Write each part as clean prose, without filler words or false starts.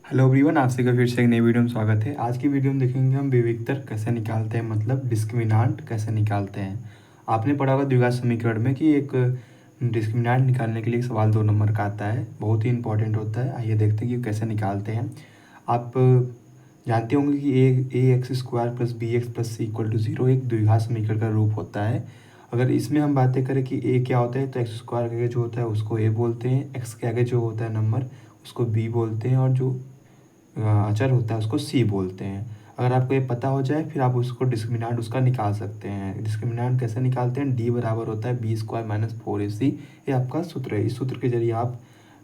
Hello everyone, आप सभी का फिर से एक नई वीडियो में स्वागत है। आज की वीडियो में देखेंगे हम विविक्तर कैसे निकालते हैं, मतलब डिस्क्रिमिनांट कैसे निकालते हैं। आपने पढ़ा होगा द्विघात समीकरण में कि एक डिस्क्रिमिनांट निकालने के लिए सवाल 2 नंबर का आता है, बहुत ही इंपॉर्टेंट होता है। आइए देखते हैं कि कैसे निकालते हैं। आप जानते होंगे कि a x square plus b x plus c equal to 0 एक द्विघात समीकरण का रूप होता है। अगर इसमें हम बातें करें कि ए क्या होता है, तो एक्स स्क्वायर के आगे जो होता है उसको ए बोलते हैं, एक्स के आगे जो होता है नंबर उसको बी बोलते हैं, और जो अचर होता है उसको सी बोलते हैं। अगर आपको ये पता हो जाए फिर आप उसको डिस्क्रिमिनांट उसका निकाल सकते हैं। डिस्क्रिमिनांट कैसे निकालते हैं, डी बराबर होता है बी स्क्वायर माइनस 4ac। ये आपका सूत्र है। इस सूत्र के जरिए आप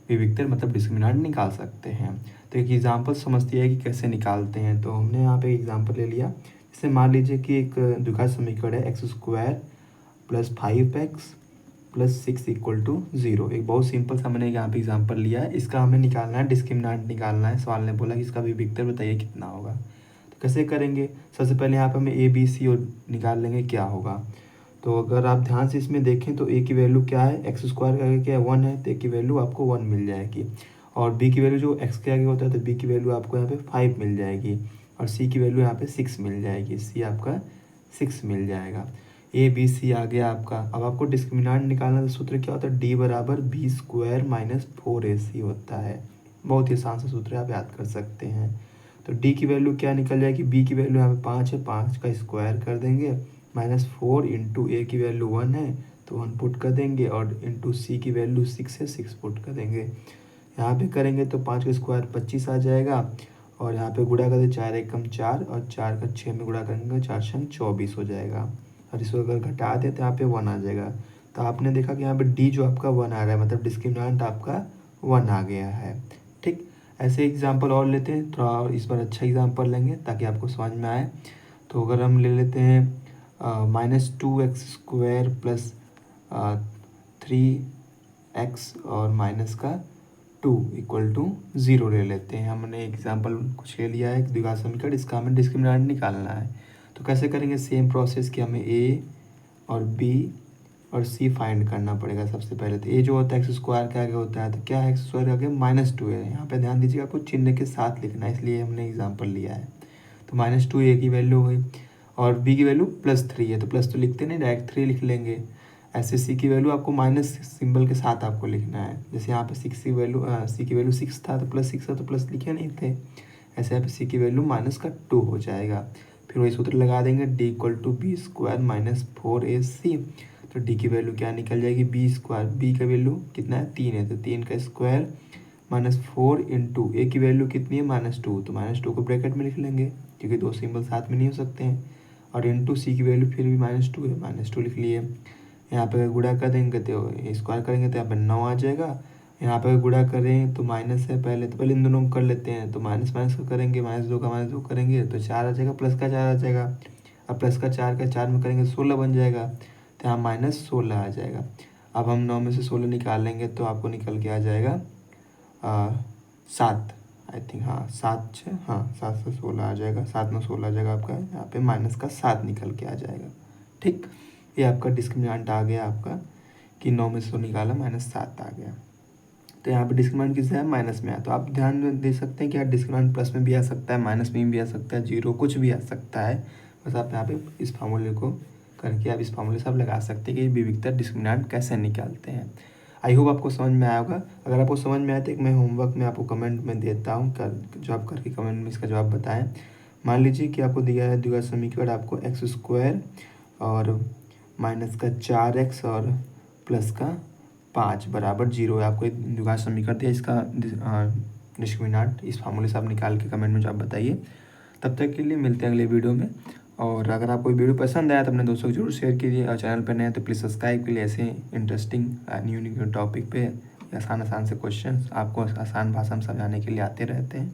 विविक्तर मतलब डिस्क्रिमिनांट निकाल सकते हैं। तो एक एग्जाम्पल समझती है कि कैसे निकालते हैं। तो हमने यहाँ पे एग्जाम्पल ले लिया। जैसे मान लीजिए कि एक द्विघात समीकरण है x square plus 5x plus 6 equal to 0। एक बहुत सिंपल सा मैंने यहाँ पे एग्जांपल लिया है। इसका हमें निकालना है, डिस्क्रिमिनांट निकालना है। सवाल ने बोला कि इसका विविक्तर बताइए कितना होगा। तो कैसे करेंगे, सबसे पहले यहाँ पे हमें ए बी सी और निकाल लेंगे क्या होगा। तो अगर आप ध्यान से इसमें देखें तो ए की वैल्यू क्या है, एक्स स्क्वायर के आगे क्या है 1 है, तो ए की वैल्यू आपको 1 मिल जाएगी। और बी की वैल्यू जो एक्स के आगे होता है तो बी की वैल्यू आपको यहाँ पे 5 मिल जाएगी। और सी की वैल्यू यहाँ पे 6 मिल जाएगी, सी आपका 6 मिल जाएगा। ए बी सी आ गया आपका। अब आपको डिस्क्रिमिनांट निकालना, तो सूत्र क्या होता है, डी बराबर बी स्क्वायर माइनस 4ac होता है। बहुत ही आसान सा सूत्र है, आप याद कर सकते हैं। तो डी की वैल्यू क्या निकल जाएगी, बी की वैल्यू यहाँ पे 5 है, 5 का स्क्वायर कर देंगे माइनस 4 इंटू ए की वैल्यू 1 है तो 1 पुट कर देंगे, और इंटू सी की वैल्यू 6 है, 6 पुट कर देंगे। यहाँ पे करेंगे तो 5 का स्क्वायर 25 आ जाएगा, और यहाँ पे गुणा कर दे 4 एकम 4, और 4 का 6 में गुणा करेंगे 4 छंग 24 हो जाएगा। और इसको अगर घटा दें तो यहाँ पे 1 आ जाएगा। तो आपने देखा कि यहाँ पे डी जो आपका 1 आ रहा है, मतलब डिस्क्रिमिनांट आपका 1 आ गया है। ठीक, ऐसे एग्जांपल और लेते हैं, थोड़ा और इस बार अच्छा एग्जांपल लेंगे ताकि आपको समझ में आए। तो अगर हम ले लेते हैं -2x² प्लस 3x और माइनस का 2 इक्वल टू 0 ले लेते हैं। हमने एग्जांपल कुछ ले लिया है एक द्विघात समीकरण, इसका हमें डिस्क्रिमिनांट निकालना है। तो कैसे करेंगे, सेम प्रोसेस कि हमें ए और बी और सी फाइंड करना पड़ेगा। सबसे पहले तो ए जो होता है एक्स स्क्वायर के आगे होता है, तो क्या है, एक्स स्क्वायर के आगे -2 है। यहाँ पे ध्यान दीजिएगा, आपको चिन्ह के साथ लिखना है, इसलिए हमने एग्जांपल लिया है। तो -2 ए की वैल्यू हुई, और बी की वैल्यू +3 है, तो प्लस तो लिखते नहीं, डायरेक्ट 3 लिख लेंगे। ऐसे सी की वैल्यू आपको माइनस सिंबल के साथ आपको लिखना है। जैसे यहाँ पे सी की वैल्यू 6 था तो +6 था तो प्लस लिखे नहीं थे। ऐसे यहाँ पे सी की वैल्यू -2 हो जाएगा। फिर वही सूत्र लगा देंगे, d equal to b square minus 4ac। तो डी की वैल्यू क्या निकल जाएगी, बी स्क्वायर, बी का वैल्यू कितना है 3 है, तो 3 का स्क्वायर -4 इंटू ए की वैल्यू कितनी है -2, तो -2 को ब्रैकेट में लिख लेंगे क्योंकि दो सिंबल साथ में नहीं हो सकते हैं। और इंटू सी की वैल्यू फिर भी -2 है, -2 लिख लिए। यहाँ पे अगर गुणा कर देंगे तो स्क्वायर करेंगे तो यहाँ पर 9 आ जाएगा। यहाँ पे गुणा करें तो माइनस है पहले, तो पहले इन दोनों को कर लेते हैं। तो माइनस माइनस का करेंगे, -2 का -2 करेंगे तो 4 आ जाएगा, प्लस का 4 आ जाएगा। अब प्लस का 4 का 4 में करेंगे 16 बन जाएगा, तो यहाँ -16 आ जाएगा। अब हम 9 में से 16 निकाल लेंगे तो आपको निकल के आ जाएगा 7, आई थिंक, हाँ 7 6, हाँ 7 से 16 आ जाएगा, 7 में 16 आ जाएगा आपका, यहाँ पे माइनस का 7 निकल के आ जाएगा। ठीक, ये आपका डिस्क्रिमिनेंट आ गया आपका कि 9 में से 16 निकाला -7 आ गया। तो यहाँ पे डिस्क्रिमिनेंट किससे है, माइनस में है। तो आप ध्यान दे सकते हैं कि यार डिस्क्रिमिनेंट प्लस में भी आ सकता है, माइनस में भी आ सकता है, 0 कुछ भी आ सकता है। बस आप यहाँ पे इस फार्मूले को करके आप इस फार्मूले से आप लगा सकते हैं कि विविक्तर डिस्क्रिमिनेंट कैसे निकालते हैं। आई होप आपको समझ में आया होगा। अगर आपको समझ में आया तो एक मैं होमवर्क में आपको कमेंट में देता हूँ, जो आप करके कमेंट में इसका जवाब बताएं। मान लीजिए कि आपको दिया है द्विघात समीकरण, आपको एक्स स्क्वायर और माइनस का 4x और प्लस का 5 बराबर 0 है। आपको एक द्विघात समीकरण दिया, इसका डिस्क्रिमिनेंट इस फार्मूले से आप निकाल के कमेंट में जवाब बताइए। तब तक के लिए मिलते हैं अगले वीडियो में। और अगर आपको वीडियो पसंद आया तो अपने दोस्तों को जरूर शेयर कीजिए, और चैनल पर नए हैं तो प्लीज़ सब्सक्राइब कीजिए। ऐसे इंटरेस्टिंग न्यू टॉपिक पे आसान आसान से क्वेश्चंस आपको आसान भाषा में समझाने के लिए आते रहते हैं।